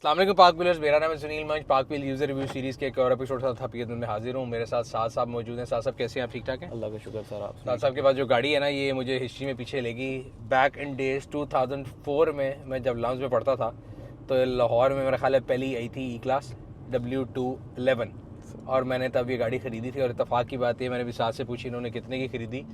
अस्सलाम वालेकुम पाक व्हीलर्स, मेरा नाम है सुनील मंच। पाक व्हील यूज़र रिव्यू सीरीज़ के एक और एपिसोड साथ हकीकत में हाजिर हूँ। मेरे साथ साथ साहब मौजूद हैं। साथ साहब कैसे हैं आप? ठीक ठाक हैं? अल्लाह का शुक्र सर। आप साथ साहब के पास जो गाड़ी है ना, ये मुझे हिस्ट्री में पीछे लेगी। बैक इन डेज 2004 में मैं जब लॉन्च में पढ़ता था तो लाहौर में मेरा ख्याल है पहली आई थी ई क्लास W211 और मैंने तब ये गाड़ी ख़रीदी थी। और इत्तेफाक की बात है, मैंने भी साथ से पूछी इन्होंने कितने की ख़रीदी,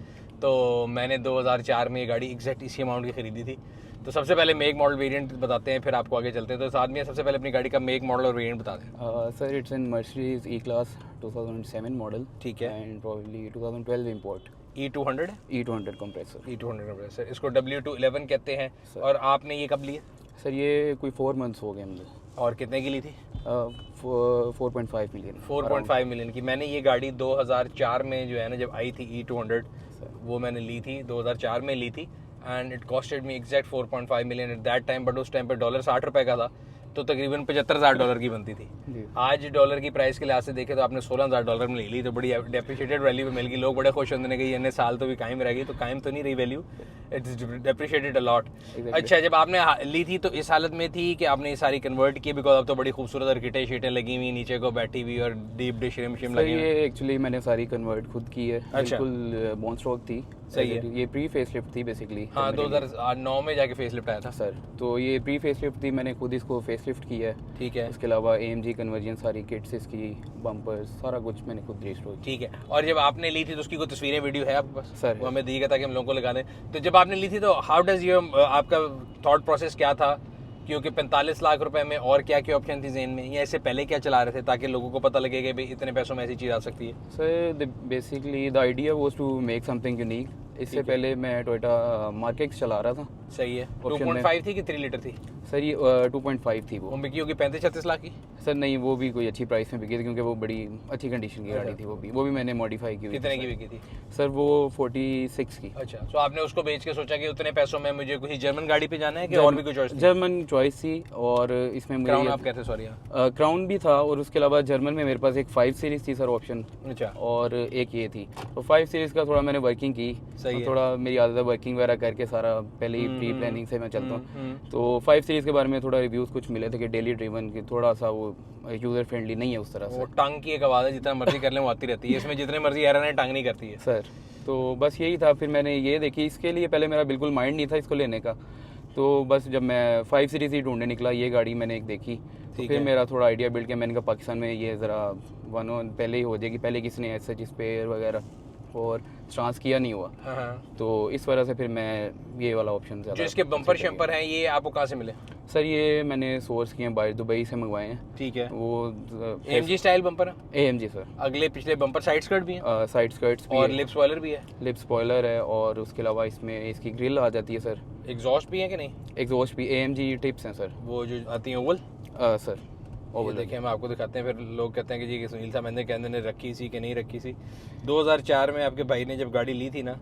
तो मैंने 2004 में ये गाड़ी एग्जैक्ट इसी अमाउंट की ख़रीदी थी। तो सबसे पहले मेक मॉडल वेरिएंट बताते हैं, फिर आपको आगे चलते हैं। तो साथ में सबसे पहले अपनी गाड़ी का मेक मॉडल और वेरिएंट बता दें। Sir it's in Mercedes E class 2007 model, ठीक है। And probably 2012 import. E200 E200 compressor. E200 compressor, इसको W211 कहते हैं। और आपने ये कब लिया? सर ये कोई 4 मंथ्स हो गए मुझे। और कितने की ली थी? 4.5 मिलियन। 4.5 मिलियन की। मैंने ये गाड़ी 2004 में जो है ना, जब आई थी E200, वो मैंने ली थी 2004 में ली थी। And it costed me exact 4.5 million at that time. But उस टाइम पे डॉलर 60 रुपए का था, तो तकरीबन $75,000 की बनती थी। आज डॉलर की प्राइस के लिहाज से देखे तो आपने $16,000 में ले ली, तो बड़ी डेप्रिशिएटेड वैल्यू में मिल गई। लोग बड़े खुश होने लगे, इतने साल तो भी कायम रहेगी, तो कायम तो नहीं रही value, it's depreciated a lot. अच्छा, जब आपने ली थी तो इस हालत में थी कि आपने ये सारी कन्वर्ट की? बिकॉज अब तो बड़ी खूबसूरत अर्किटेक्ट शीटें लगी हुई, नीचे को बैठी हुई और डीप डिश रिम शिम लगी हुई। ये एक्चुअली मैंने सारी कन्वर्ट खुद की है। अच्छा। बिल्कुल बॉन स्ट्रोक थी। सही है। ये प्री फेसलिफ्ट थी बेसिकली। हाँ, 2009 में जाके फेसलिफ्ट आया था सर। तो ये प्री फेसलिफ्ट थी, मैंने खुद इसको फेसलिफ्ट किया है। ठीक है। उसके अलावा AMG कन्वर्जन, सारी किट्स इसकी, बम्पर्स, सारा कुछ मैंने खुद रिस्टोर किया। ठीक है। और जब आपने ली थी तो उसकी कोई तस्वीरें वीडियो है आपके पास? सर वो हमें दिएगा ताकि हम लोगों को लगा दें। तो जब आपने ली थी तो हाउ डज ये आपका थॉट प्रोसेस क्या था? क्योंकि 45 लाख रुपए में और क्या क्या ऑप्शन थी ज़हन में, या इससे पहले क्या चला रहे थे ताकि लोगों को पता लगे कि भाई इतने पैसों में ऐसी चीज़ आ सकती है? Sir basically the idea was to make something unique. इससे पहले मैं टोयोटा मार्क एक्स चला रहा था। सही है। Option 2.5 थी कि 3 लीटर थी? सर ये 2.5 थी वो वो। बिकी होगी 35-36 लाख की? सर नहीं, वो भी कोई अच्छी प्राइस में बिकी थी, क्योंकि वो बड़ी अच्छी कंडीशन की गाड़ी थी। वो भी मैंने मॉडिफाई की हुई थी। कितने की बिकी थी? सर वो 46 की। अच्छा, तो आपने उसको बेच के सोचा कि उतने पैसों में मुझे किसी जर्मन गाड़ी पे जाना है कि और भी कोई चॉइस? जर्मन चॉइस थी, और इसमें मुझे क्राउन आप कहते हैं? सॉरी। क्राउन भी था, और उसके अलावा जर्मन में मेरे पास एक 5 सीरीज थी सर ऑप्शन, अच्छा, और एक ये थी। तो 5 सीरीज का थोड़ा मैंने वर्किंग की। सही है। थोड़ा मेरी आदत है वर्किंग वगैरह करके, सारा पहले ही प्री प्लानिंग से मैं चलता हूँ। हम्म। तो 5 सीरीज के बारे में थोड़ा रिव्यूज कुछ मिले थे कि डेली ड्रिवन की थोड़ा सा वो यूजर फ्रेंडली नहीं है उस तरह से। वो टंग की एक आवाज़ है, जितना मर्जी कर लें वो आती रहती है। इसमें जितने मर्जी एरर है, टंग नहीं करती है। सर तो बस यही था। फिर मैंने ये देखी, इसके लिए पहले मेरा बिल्कुल माइंड नहीं था इसको लेने का। तो बस जब मैं 5 सीरीज ही ढूंढने निकला, ये गाड़ी मैंने एक देखी, तो फिर मेरा थोड़ा आइडिया बिल्ड किया। मैंने कहा पाकिस्तान में ये ज़रा पहले ही हो जाएगी, पहले किसी ने ऐसा स्पेयर वगैरह और ट्रांस किया नहीं हुआ। हाँ। तो इस वजह से फिर मैं ये वाला ऑप्शन जो इसके बम्पर शम्पर हैं, ये आपको कहाँ से मिले? सर ये मैंने सोर्स किए हैं, बाहर दुबई से मंगवाए हैं। ठीक है। वो AMG स्टाइल बम्पर है? AMG sir. अगले पिछले बम्पर साइड स्कर्ट भी है? साइड स्कर्ट्स भी और है, लिप स्पॉइलर भी है? लिप स्पॉइलर है, और उसके अलावा इसमें इसकी ग्रिल आ जाती है सर। एग्जॉस्ट भी है कि नहीं? एग्जॉस्ट भी AMG टिप्स हैं सर। वो जो आती हैं ओवल? सर वो देखिए, हम आपको दिखाते हैं, फिर लोग कहते हैं कि जी सुनील साहब मैंने कहने ने रखी सी कि नहीं रखी सी। 2004 में आपके भाई ने जब गाड़ी ली थी ना,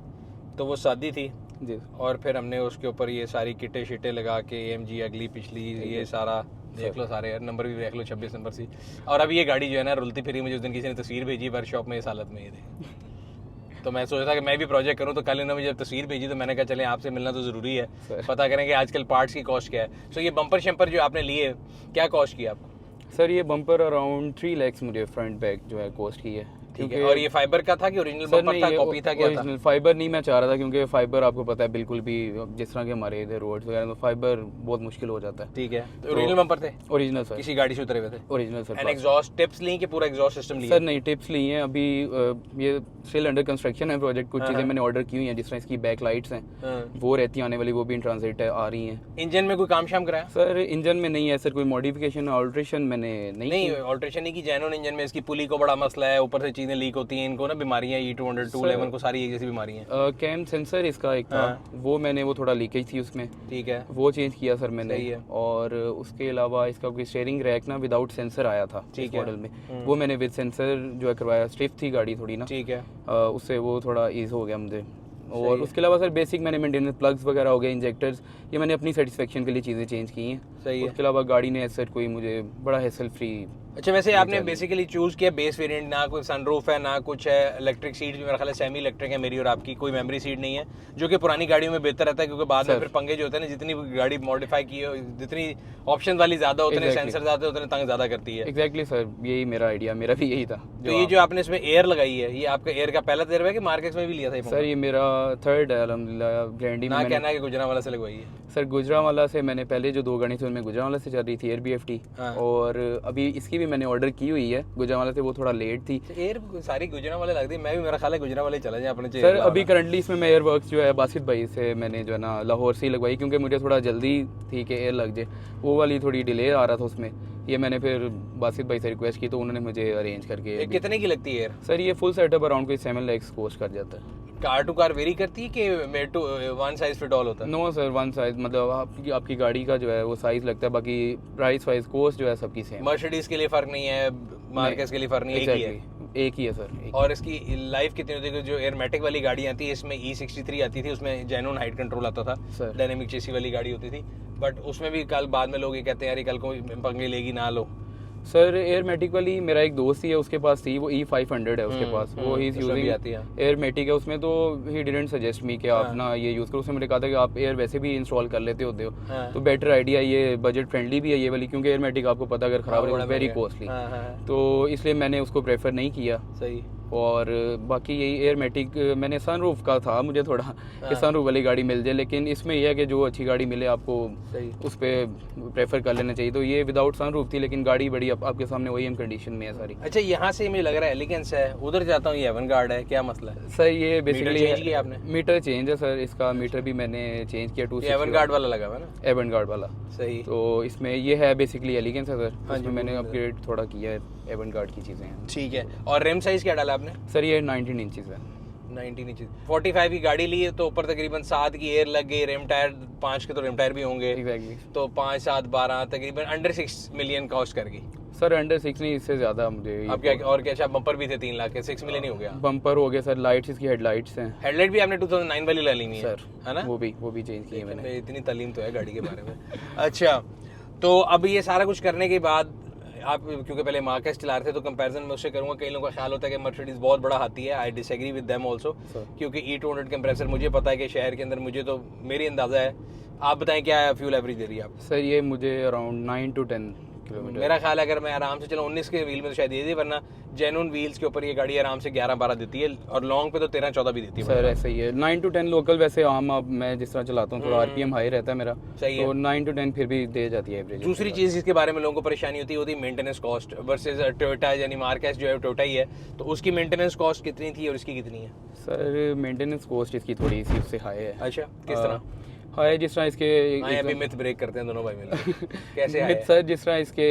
तो वो सादी थी जी। और फिर हमने उसके ऊपर ये सारी किटें शिटें लगा के AMG अगली पिछली ये सारा देख लो, सारे नंबर भी देख लो, 26 नंबर सी। और अब ये गाड़ी जो है ना रुलती फिरी, मुझे उस दिन किसी ने तस्वीर भेजी वर्कशॉप में इस हालत में ये देख। तो मैं सोचा था कि मैं भी प्रोजेक्ट करूं, तो कल इन्होंने जब तस्वीर भेजी तो मैंने कहा चलें आपसे मिलना तो ज़रूरी है, पता करें कि आजकल पार्ट्स की कॉस्ट क्या है। सो ये बम्पर शम्पर जो आपने लिए, क्या कॉस्ट की आपको? सर ये बम्पर अराउंड 3 lakhs मुझे फ्रंट बैक जो है कॉस्ट की है। ठीक है। और ये फाइबर का था कि ओरिजिनल बम्पर था, कॉपी था, क्या था? ओरिजिनल फाइबर नहीं मैं चाह रहा था, क्योंकि फाइबर आपको पता है बिल्कुल भी जिस तरह के हमारे इधर रोड्स वगैरह में फाइबर बहुत मुश्किल हो जाता है। ठीक है। तो ओरिजिनल बम्पर थे? Original sir. किसी गाड़ी से उतरे हुए थे? Original sir. And exhaust tips ली कि पूरा एग्जॉस्ट सिस्टम लिया? सर नहीं, टिप्स ली हैं अभी। ये स्टिल अंडर कंस्ट्रक्शन है प्रोजेक्ट। कुछ चीज़ें मैंने ऑर्डर की हुई हैं, जिस तरह इसकी बैक लाइट्स हैं वो रहती हैं आने वाली, वो भी इन ट्रांजिट आ रही हैं। इंजन में कोई काम शाम कराया? सर इंजन में नहीं है सर, कोई मॉडिफिकेशन ऑल्ट्रेशन मैंने नहीं ऑल्ट्रेशन नहीं की। जैनोन इंजन में इसकी पुली को बड़ा मसला है, ऊपर से चीजें लीक होती हैं, इनको ना बीमारियां, E200 211 को सारी एक जैसी बीमारियां हैं। कैम सेंसर इसका एक था, वो मैंने वो थोड़ा लीकेज थी उसमें। ठीक है। वो चेंज किया सर मैंने। सही है। और उसके अलावा इसका कोई स्टीयरिंग रैक ना विदाउट सेंसर आया था इस मॉडल में, वो मैंने विद सेंसर जो है करवाया। स्टिफ थी गाड़ी थोड़ी ना, ठीक है, उससे वो थोड़ा ईज हो गया मुझे। और उसके अलावा सर बेसिक मैंने मेंटेनेंस, प्लग्स वगैरह हो गए, इंजेक्टर्स, ये मैंने अपनी सेटिस्फेक्शन के लिए चीज़ें चेंज की हैं। सही है। उसके अलावा गाड़ी ने ऐसा कोई मुझे बड़ा हेसल फ्री अच्छा, वैसे आपने बेसिकली चूज किया बेस वेरिएंट, ना कोई सनरूफ है ना कुछ है, इलेक्ट्रिक सीट भी मेरा ख्याल है सेमी इलेक्ट्रिक है मेरी और आपकी, कोई मेमोरी सीट नहीं है, जो कि पुरानी गाड़ियों में बेहतर रहता है क्योंकि बाद में फिर पंगे जो होते हैं ना, जितनी गाड़ी मॉडिफाई की हो, जितनी ऑप्शन वाली ज्यादा उतने सेंसर ज्यादा उतने तंग ज्यादा करती है। एग्जैक्टली सर, यही मेरा आइडिया, मेरा भी यही था। तो ये जो आपने इसमें एयर लगाई है, ये आपका एयर का पहला तजर्बा है कि मार्केट में भी लिया था? सर ये मेरा थर्ड है अल्हम्दुलिल्लाह। ब्रांडी में कहना है कि गुजरांवाला से लगवाई है? सर गुजरांवाला से मैंने पहले जो 2 गाड़ी थी उनमें गुजरांवाला से चल रही थी एयर BFT, और अभी इसकी भी मैंने ऑर्डर की हुई है गुजरांवाला से, वो थोड़ा लेट थी। एयर सारी गुजरांवाले लगती है, मैं भी मेरा ख्याल है गुजरांवाले चला जाए अपने। सर अभी करंटली इसमें मैं एयर वर्क्स जो है बासित भाई से मैंने जो है ना लाहौर से ही लगवाई, क्योंकि मुझे थोड़ा जल्दी थी कि एयर लग जाए, वो वाली थोड़ी डिले आ रहा था उसमें। ये मैंने फिर बासित भाई से रिक्वेस्ट की तो उन्होंने मुझे अरेंज करके। कितने की लगती है एयर? सर ये फुल सेटअप अराउंड कोई 7 lakhs कॉस्ट कर जाता है। कार टू कार वेरी करती है कि वन साइज फिट ऑल होता है? नो सर, वन साइज, मतलब आपकी गाड़ी का जो है वो साइज लगता है, बाकी प्राइस वाइज कॉस्ट जो है सबकी सेम। मर्सिडीज के लिए फर्क नहीं है, मार्केस के लिए फर्क नहीं है, एक ही है सर। और इसकी लाइफ कितनी होती है? जो एयरमेटिक वाली गाड़ी आती है, इसमें E63 आती थी, उसमें जेन्युइन हाइट कंट्रोल आता था, डायनेमिक चेसी वाली गाड़ी होती थी, बट उसमें भी कल बाद में लोग ये कहते हैं यार कल को पंगे लेगी ना लो। सर एयरमेटिक वाली मेरा एक दोस्त ही है, उसके पास थी, वो E500 है उसके पास, वो ही यूजिंग एयरमेटिक है उसमें, तो ही डिडंट सजेस्ट मी कि आप ना ये यूज़ करो। उसने मुझे कहा था कि आप एयर वैसे भी इंस्टॉल कर लेते होते हो, तो बेटर आइडिया, ये बजट फ्रेंडली भी है ये वाली, क्योंकि एयरमेटिक आपको पता अगर खराब है वेरी कॉस्टली, तो इसलिए मैंने उसको प्रेफर नहीं किया। सही। और बाकी यही एयरमेटिक मैंने सनरूफ का था मुझे थोड़ा कि सनरूफ वाली गाड़ी मिल जाए, लेकिन इसमें यह है कि जो अच्छी गाड़ी मिले आपको उस पर प्रेफर कर लेना चाहिए। तो ये विदाउट सनरूफ थी, लेकिन गाड़ी बड़ी आपके सामने वही कंडीशन में है सारी। अच्छा, यहाँ से मुझे लग रहा है एलिगेंस है, उधर जाता हूँ ये एवनगार्ड है, क्या मसला है? सर ये बेसिकली आपने मीटर चेंज है सर, इसका मीटर भी मैंने चेंज किया। 260 एवनगार्ड वाला लगा हुआ है ना? एवनगार्ड वाला। सही। तो इसमें ये है बेसिकली एलिगेंस है सर, इसमें मैंने अपग्रेड थोड़ा किया है, एवनगार्ड की चीज़ें हैं। ठीक है। और रिम साइज क्या डाला आपने? सर ये 19 इंचेस है। 19 इंचेस। 45 की गाड़ी ली है तो ऊपर तकरीबन 7 की एयर लग गई, रिम टायर 5 के तो रिम टायर भी होंगे। एग्जैक्टली। तो 5 7 12 तकरीबन अंडर 6 मिलियन कॉस्ट कर गई। सर अंडर 6 नहीं, इससे ज्यादा मुझे। अब क्या और क्या? अच्छा, बम्पर भी थे 3 लाख के, 6 मिलियन ही हो गया। बम्पर हो गया सर, लाइट्स इसकी हेडलाइट्स हैं। हेडलाइट भी आपने 2009 वाली ला ली है सर, है ना? वो भी चेंज की है मैंने। इतनी तालीम तो है गाड़ी के बारे में। अच्छा, तो अब ये सारा कुछ करने के बाद आप, क्योंकि पहले मार्केस चला रहे थे, तो कंपैरिजन में उससे करूंगा, कई लोगों का ख्याल होता है कि मर्सिडीज बहुत बड़ा हाथी है। I disagree with them also, क्योंकि E200 कंप्रेसर मुझे पता है कि शहर के अंदर, मुझे तो मेरी अंदाजा है, आप बताएं क्या फ्यूल एवरेज दे रही है आप? सर ये मुझे अराउंड 9 to 10 किलोमीटर। मेरा ख्याल है अगर मैं आराम से चलो 19 के व्हील में तो शायद ये दे, वरना जेन्युइन व्हील्स के ऊपर ये गाड़ी आराम से 11-12 देती है, और लॉन्ग पे तो 13-14 भी देती है। सर ऐसे ही है, 9 to 10 लोकल वैसे आम, अब मैं जिस तरह चलाता हूँ थोड़ा RPM हाई रहता है मेरा, तो 9 to 10 फिर भी दे जाती है एवरेज। दूसरी चीज़ जिसके बारे में लोगों को परेशानी होती है मेंटेनेंस कॉस्ट वर्सेज टोयोटा, यानी मार्केस जो है टोयोटा ही है, तो उसकी मेंटेनेंस कॉस्ट कितनी थी और इसकी कितनी है? सर मेंटेनेंस कॉस्ट इसकी थोड़ी सी उससे हाई है। अच्छा, किस तरह हाई? जिस तरह इसके अभी मिथ ब्रेक करते हैं दोनों भाई मिलकर। कैसे मिथ सर, जिस तरह इसके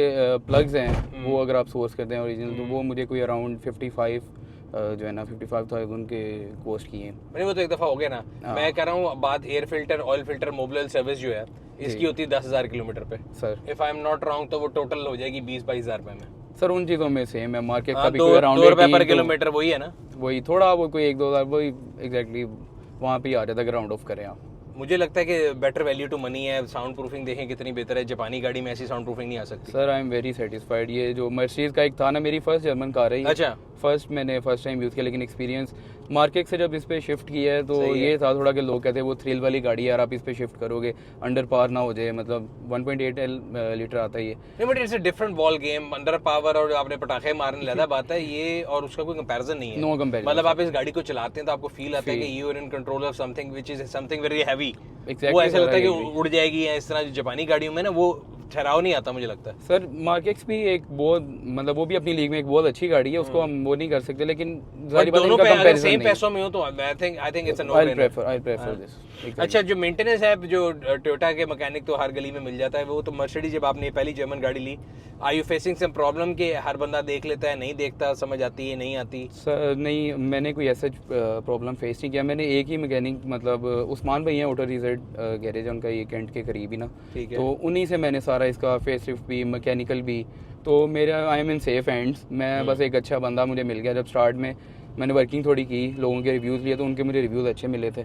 प्लग्स हैं वो अगर आप सोर्स करते हैं ओरिजिनल, तो वो मुझे कोई अराउंड 55 जो है ना 55,000 के कॉस्ट की है। मैंने वो तो एक दफ़ा हो गया ना, मैं कह रहा हूँ बात air filter, oil filter, Mobil service जो है इसकी होती है 10,000 किलोमीटर पे sir. If I am not wrong तो वो टोटल हो जाएगी 20-22 हज़ार रुपए में सर। उन चीज़ों में सेम है, मार्केट का भी कोई अराउंड 2 रुपए पर किलोमीटर वही है ना? वही थोड़ा, वो कोई 1-2 हज़ार वही एग्जैक्टली वहाँ पे आ जाता है, राउंड ऑफ करें आप। मुझे लगता है कि बेटर वैल्यू टू मनी है। साउंड प्रूफिंग देखें कितनी बेहतर है, जापानी गाड़ी में ऐसी साउंड प्रूफिंग नहीं आ सकती। Sir I am very satisfied. ये जो मर्सिडीज का एक था ना, मेरी फर्स्ट जर्मन कार है। अच्छा, मैंने फर्स्ट टाइम यूज़ किया, लेकिन एक्सपीरियंस मार्केट से जब इस पे शिफ्ट किया है तो ये था थोड़ा कि लोग कहते हैं वो थ्रिल वाली गाड़ी यार, आप इस पे शिफ्ट करोगे अंडर पावर ना हो जाए, मतलब 1.8 लीटर आता है ये। नहीं, but it's a different ball game. Under power और आपने पटाखे मारने लगा बात है ये, और उसका कोई कंपैरिजन नहीं है। No comparison. मतलब आप इस गाड़ी को चलाते हैं तो आपको फील आता है कि you are in control of something which is something very heavy. वो ऐसा लगता है कि उड़ जाएगी, या इस तरह जो जापानी गाड़ियों में ना वो ठहराव नहीं आता मुझे लगता है। सर मार्केक्स भी एक बहुत, मतलब वो भी अपनी लीग में एक बहुत अच्छी गाड़ी है, उसको हम वो नहीं कर सकते, लेकिन दोनों पे अगर सेम पैसों में हो तो I think it's a no brainer. I prefer this. अच्छा, जो मेंटेनेंस है, जो टोयोटा के मैकेनिक तो हर गली में मिल जाता है, वो तो मर्सिडीज जब आपने पहली जर्मन गाड़ी ली, are you facing some problem के हर बंदा देख लेता है, नहीं देखता, समझ आती है नहीं आती? सर नहीं, मैंने कोई ऐसा प्रॉब्लम फेस नहीं किया। मैंने एक ही मैकेनिक, मतलब उस्मान भाई हैं, ऑटो रिजल्ट गैरेज है उनका, ये कैंट के करीब ही ना, तो उन्हीं से मैंने सारा इसका फेस लिफ्ट भी, मैकेनिकल भी, तो मेरा I am in safe hands. मैं बस एक अच्छा बंदा मुझे मिल गया। जब स्टार्ट में मैंने वर्किंग थोड़ी की, लोगों के रिव्यूज़ लिए, तो उनके मुझे रिव्यूज़ अच्छे मिले थे।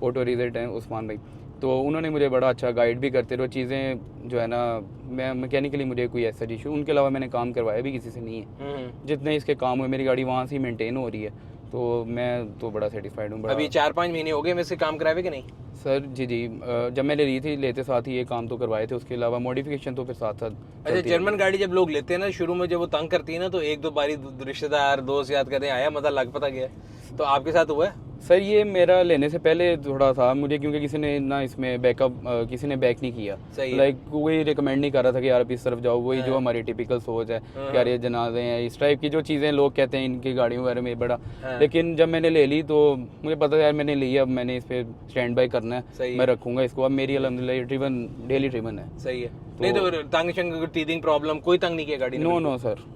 ऑटो रिजल्ट हैं उस्मान भाई, तो उन्होंने मुझे बड़ा अच्छा गाइड भी करते रहे, चीज़ें जो है ना, मैं मैकेनिकली मुझे कोई ऐसा इशू, उनके अलावा मैंने काम करवाया भी किसी से नहीं है। जितने इसके काम हुए मेरी गाड़ी वहाँ से ही मेंटेन हो रही है, तो मैं तो बड़ा सेटिस्फाइड हूँ। अभी 4-5 महीने हो गए मैं इससे काम करावे कि नहीं? सर जी, जब मैंने ली थी लेते साथ ही ये काम तो करवाए थे, उसके अलावा मॉडिफिकेशन तो फिर साथ साथ। अच्छा, जर्मन गाड़ी जब लोग लेते हैं ना, शुरू में जब वो तंग करती है ना, तो एक दो बारी रिश्तेदार दोस्त याद करते हैं, आया मजा लग पता गया, तो आपके साथ हुआ है? सर ये मेरा लेने से पहले थोड़ा था मुझे, क्योंकि किसी ने ना इसमें बैकअप किसी ने बैक नहीं किया, लाइक कोई रिकमेंड नहीं कर रहा था कि यार आप इस तरफ जाओ, वही जो हमारी टिपिकल सोच है कि यार ये जनाजे हैं, इस टाइप की जो चीज़ें लोग कहते हैं इनकी गाड़ियों वगैरह में बड़ा। लेकिन जब मैंने ले ली तो मुझे पता यार मैंने ली, अब मैंने इस पर स्टैंड बाई करना है, मैं रखूंगा इसको। अब मेरी अल्हम्दुलिल्लाह ड्रिवन, डेली ड्रिवन है। सही है। नहीं तो तंग शंग टीथिंग प्रॉब्लम कोई तंग नहीं किया गाड़ी? नो सर,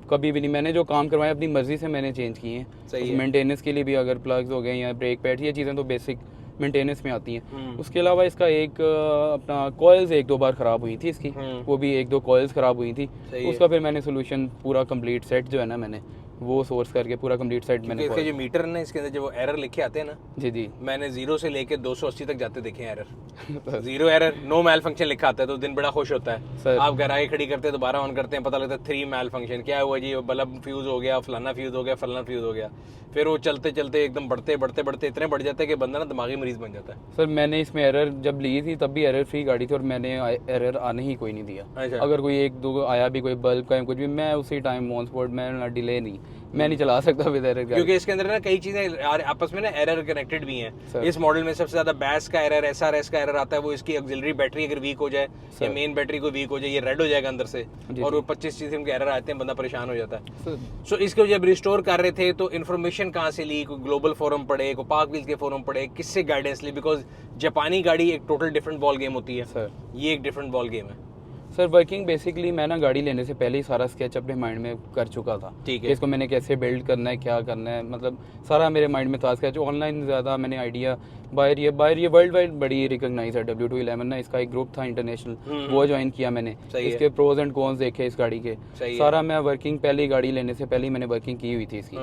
कभी भी नहीं। मैंने जो काम करवाए अपनी मर्जी से मैंने चेंज किए हैं। मेंटेनेंस के लिए भी अगर प्लग्स हो गए या ब्रेक पैड, ये चीज़ें तो बेसिक मेंटेनेंस में आती हैं। उसके अलावा इसका एक अपना कॉइल्स 1-2 बार ख़राब हुई थी इसकी, वो भी 1-2 कॉइल्स ख़राब हुई थी, उसका फिर मैंने सोल्यूशन पूरा कंप्लीट सेट जो है ना, मैंने वो सोर्स करके पूरा कंप्लीट सेट मैंने। इसके जो मीटर है ना, इसके अंदर जो वो एरर लिखे आते हैं ना, जी मैंने 0 से लेके 280 तक जाते देखे हैं एरर। 0 एरर, नो मैल फंक्शन लिखा आता है, तो दिन बड़ा खुश होता है। आप घर आगे खड़ी करते हैं, दोबारा ऑन करते हैं, पता लगता है 3 मैल फंक्शन। क्या हुआ जी? बल्ब फ्यूज हो गया, फलाना फ्यूज हो गया, फलाना फ्यूज हो गया। फिर वो चलते चलते एकदम बढ़ते इतने बढ़ जाते हैं कि बंदा ना दिमागी मरीज बन जाता है। सर मैंने इसमें एरर जब ली थी तब भी एरर फ्री गाड़ी थी, और मैंने एरर आने ही कोई नहीं दिया। अगर कोई 1-2 आया भी, कोई बल्ब का कुछ भी, मैं उसी टाइम ऑन स्पॉट, मैं डिले नहीं, मैं नहीं चला सकता विद एरर, क्योंकि इसके अंदर ना कई चीजें आपस में ना एरर कनेक्टेड भी हैं। इस मॉडल में सबसे ज्यादा बैस का एरर, SRS का एरर आता है। वो इसकी ऑक्सिलरी बैटरी अगर वीक हो जाए या मेन बैटरी को वीक हो जाए, ये रेड हो जाएगा अंदर से, और वो 25 चीजें के एरर आते हैं, बंदा परेशान हो जाता है। सो इसको जब रिस्टोर कर रहे थे तो इन्फॉर्मेशन कहाँ से ली? कोई ग्लोबल फोरम पढ़े, कोई पाक व्हील्स के फोरम पढ़े, किससे गाइडेंस ली? बिकॉज जापानी गाड़ी एक टोटल डिफरेंट बॉल गेम होती है सर, ये एक डिफरेंट बॉल गेम है। सर वर्किंग बेसिकली मैं ना गाड़ी लेने से पहले ही सारा स्केच अपने माइंड में कर चुका था। ठीक है, इसको मैंने कैसे बिल्ड करना है, क्या करना है, मतलब सारा मेरे माइंड में था स्केच। ऑनलाइन ज़्यादा मैंने आइडिया बायर ये वर्ल्ड वाइड बड़ी रिकॉग्नाइज है W211 ना, इसका एक ग्रुप था इंटरनेशनल, वो ज्वाइन किया मैंने। इसके प्रोज एंड कॉन्स देखे इस गाड़ी के, सारा मैं वर्किंग पहले गाड़ी लेने से पहले ही मैंने वर्किंग की हुई थी इसकी।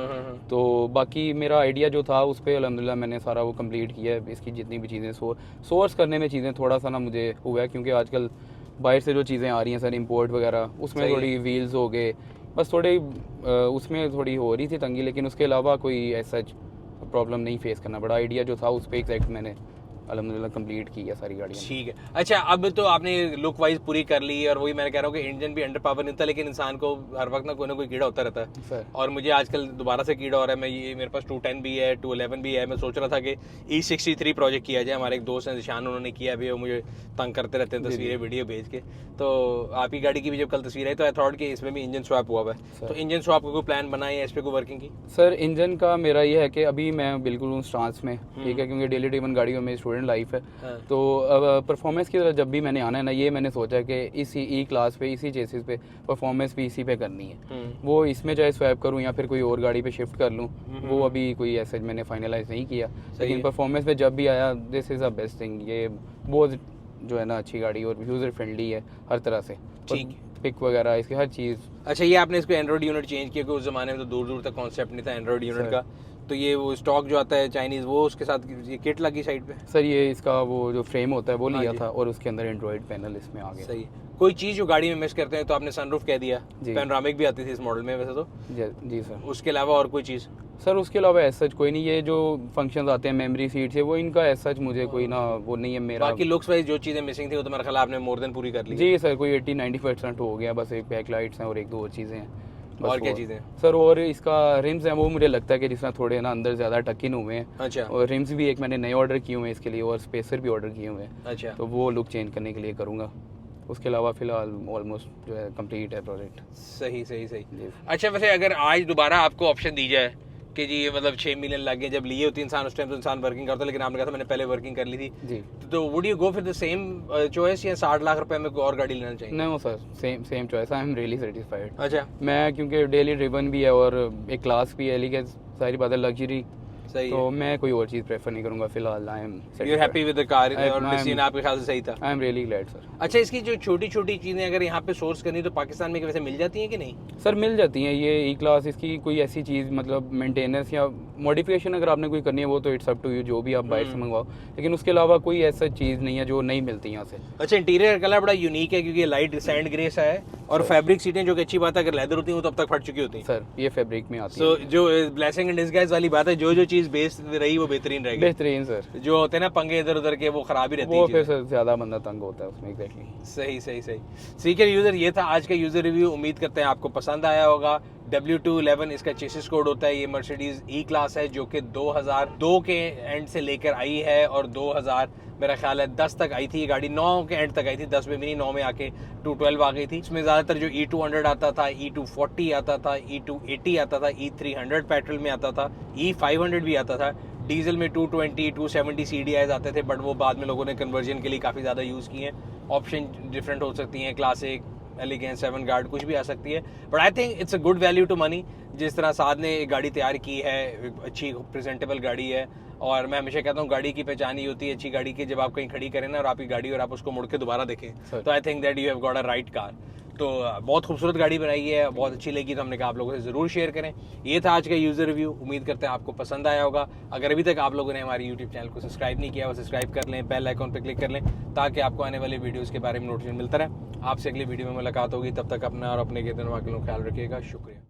तो बाकी मेरा आइडिया जो था उस पर अल्हम्दुलिल्लाह मैंने सारा वो कम्प्लीट किया है। इसकी जितनी भी चीज़ें सोर्स करने में चीज़ें थोड़ा सा ना मुझे हुआ है, क्योंकि आजकल बाहर से जो चीज़ें आ रही हैं सर, इंपोर्ट वगैरह, उसमें थोड़ी व्हील्स हो गए, बस थोड़े उसमें थोड़ी हो रही थी तंगी, लेकिन उसके अलावा कोई ऐसा प्रॉब्लम नहीं फेस करना पड़ा। आइडिया जो था उस पर एग्जैक्ट मैंने अल्हम्दुलिल्लाह कंप्लीट की है सारी गाड़ियाँ। ठीक है। अच्छा, अब तो आपने लुक वाइज पूरी कर ली, और वही मैं कह रहा हूँ कि इंजन भी अंडर पावर नहीं था, लेकिन इंसान को हर वक्त ना कोई कीड़ा होता रहता है सर। और मुझे आजकल दोबारा से कीड़ा हो रहा है। मैं ये मेरे पास 210 भी है, 211 भी है। मैं सोच रहा था कि E63 प्रोजेक्ट किया जाए। हमारे एक दोस्त हैं निशान, उन्होंने किया भी, वो मुझे तंग करते रहते हैं तस्वीरें वीडियो भेज के। तो आपकी गाड़ी की भी जब कल तस्वीर आई तो आई थॉट कि इसमें भी इंजन स्वैप हुआ हुआ है, तो इंजन स्वैप को कोई प्लान बनाई है, इस पर कोई वर्किंग की? सर इंजन का मेरा ये है कि अभी मैं बिल्कुल हूँ स्टांस में, ठीक है, क्योंकि डेली ड्रिवन गाड़ियों में स्टूडेंट लाइफ है। तो अब परफॉर्मेंस की तरह जब भी मैंने आना है ना, ये मैंने सोचा कि इसी ई क्लास पे, इसी चेसिस पे परफॉर्मेंस भी इसी पे करनी है। वो इसमें चाहे स्वैप करूँ या फिर कोई और गाड़ी पे शिफ्ट कर लूँ, वो अभी कोई ऐसा मैंने फाइनलाइज नहीं किया। लेकिन परफॉर्मेंस पे जब भी आया, this is the best thing. ये बहुत जो है ना अच्छी गाड़ी और यूज़र फ्रेंडली है हर तरह से, ठीक, पिक वगैरह इसकी हर चीज़। अच्छा, ये आपने इसको एंड्रॉइड यूनिट चेंज किया, क्योंकि उस ज़माने में तो दूर दूर तक कॉन्सेप्ट नहीं था एंड्रॉइड यूनिट का, तो ये वो स्टॉक जो आता है चाइनीज़, वो उसके साथ ये किट लगी साइड पे? सर ये इसका वो जो फ्रेम होता है वो लिया था, और उसके अंदर एंड्रॉइड पैनल इसमें आ गया। सही। कोई चीज़ जो गाड़ी में मिस करते हैं, तो आपने सनरूफ कह दिया, पैनोरामिक भी आती थी इस मॉडल में वैसे तो। जी सर। उसके अलावा और कोई चीज़? सर उसके अलावा ऐसा कोई नहीं, ये जो फंक्शंस आते हैं मेमोरी सीट से, वो इनका ऐसा मुझे कोई ना वो नहीं है मेरा। बाकी लुक्स वाइज जो चीज़ें मिसिंग थी वो तो मेरा ख्याल आपने मोर देन पूरी कर ली? जी सर, कोई 80-90% हो गया, बस एक बैक लाइट्स हैं और 1-2 और चीज़ें हैं। और क्या चीज़ें सर? और इसका रिम्स है, वो मुझे लगता है कि जिस तरह थोड़े ना अंदर ज़्यादा टकिन हुए हैं। अच्छा। और रिम्स भी एक मैंने नए ऑर्डर किए हुए हैं इसके लिए, और स्पेसर भी ऑर्डर किए हुए हैं। अच्छा। तो वो लुक चेंज करने के लिए करूँगा। उसके अलावा फिलहाल ऑलमोस्ट जो है कंप्लीट है प्रोजेक्ट। सही। अच्छा, वैसे अगर आज दोबारा आपको ऑप्शन दी जाए कि जी मतलब 6 मिलियन लग गए, जब लिए होती इंसान उस टाइम तो इंसान वर्किंग करता, लेकिन आपने कहा था मैंने पहले वर्किंग कर ली थी जी, तो would you go for the same choice, या 60 लाख रुपए में कोई और गाड़ी लेना चाहिए? नहीं sir, same choice. I am really satisfied. अच्छा। मैं क्योंकि डेली ड्रिवन भी है और एक क्लास भी है, लेकिन सारी बात है लग्जरी सही तो मैं कोई और चीज़ प्रेफर नहीं करूँगा फिलहाल। I am you are happy with the car और डिसीजन आपके ख्याल से सही था? I am really glad sir. अच्छा, इसकी जो छोटी छोटी चीज़ें अगर यहाँ पे सोर्स करनी तो पाकिस्तान में वैसे मिल जाती हैं कि नहीं? सर मिल जाती हैं ये ई क्लास, इसकी कोई ऐसी चीज़ मतलब मेंटेनेंस या मॉडिफिकेशन अगर आपने कोई करनी है वो तो इट्स अप टू यू, जो भी आप बाहर से मंगवाओ, लेकिन उसके अलावा कोई ऐसा चीज़ नहीं है जो नहीं मिलती यहाँ से। अच्छा, इंटीरियर कलर बड़ा यूनिक है क्योंकि ये लाइट सैंड ग्रे सा है और फैब्रिक सीटें जो कि अच्छी बात है, अगर लेदर होती हैं वो तो अब तक फट चुकी होती हैं। सर ये फैब्रिक में आती सो जो ब्लेसिंग इन डिस्गाइज वाली बात है, जो चीज़ बेस रही वो बेहतरीन है। रहेगी। बेहतरीन सर। जो होते हैं ना पंगे इधर उधर के, वो खराब ही रहती है वो फिर सर ज़्यादा बंदा तंग होता है उसमें। एग्जैक्टली सही सही सही। सीकर यूजर, ये था आज का यूजर रिव्यू। उम्मीद करते हैं आपको पसंद आया होगा। W211 इसका चेसिस कोड होता है। ये मर्सिडीज ई क्लास है जो कि 2002 के एंड से लेकर आई है और 2000 मेरा ख्याल है 10 तक आई थी ये गाड़ी, 9 के एंड तक आई थी, 10 में भी नहीं, 9 में आके 212 आ गई थी। इसमें ज़्यादातर जो E200 आता था, E240 आता था, E280 आता था, E300 पेट्रोल में आता था, E500 भी आता था। डीजल में 220, 270 CDIs आते थे, बट वो बाद में लोगों ने कन्वर्जन के लिए काफ़ी ज़्यादा यूज़ किए हैं। ऑप्शन डिफरेंट हो सकती हैं, क्लासिक, एलिगेंस, 7 गार्ड, कुछ भी आ सकती है, but I think it's a good value to money. जिस तरह साद ने एक गाड़ी तैयार की है, अच्छी प्रेजेंटेबल गाड़ी है, और मैं हमेशा कहता हूँ गाड़ी की पहचान ही होती है अच्छी गाड़ी की, जब आप कहीं खड़ी करें ना और आपकी गाड़ी और आप उसको मुड़ के दोबारा देखें, तो I think that you have got a right car. तो बहुत खूबसूरत गाड़ी बनाई है, बहुत अच्छी लगी, तो हमने कहा आप लोगों से ज़रूर शेयर करें। ये था आज का यूज़र रिव्यू। उम्मीद करते हैं आपको पसंद आया होगा। अगर अभी तक आप लोगों ने हमारे यूट्यूब चैनल को सब्सक्राइब नहीं किया, वो सब्सक्राइब कर लें, बेल आइकॉन पर क्लिक कर लें, ताकि आपको आने वाले वीडियोज़ के बारे में नोटिफिकेशन मिलता रहे। आपसे अगली वीडियो में मुलाकात होगी, तब तक अपना और अपने के दिनों का ख्याल रखिएगा। शुक्रिया।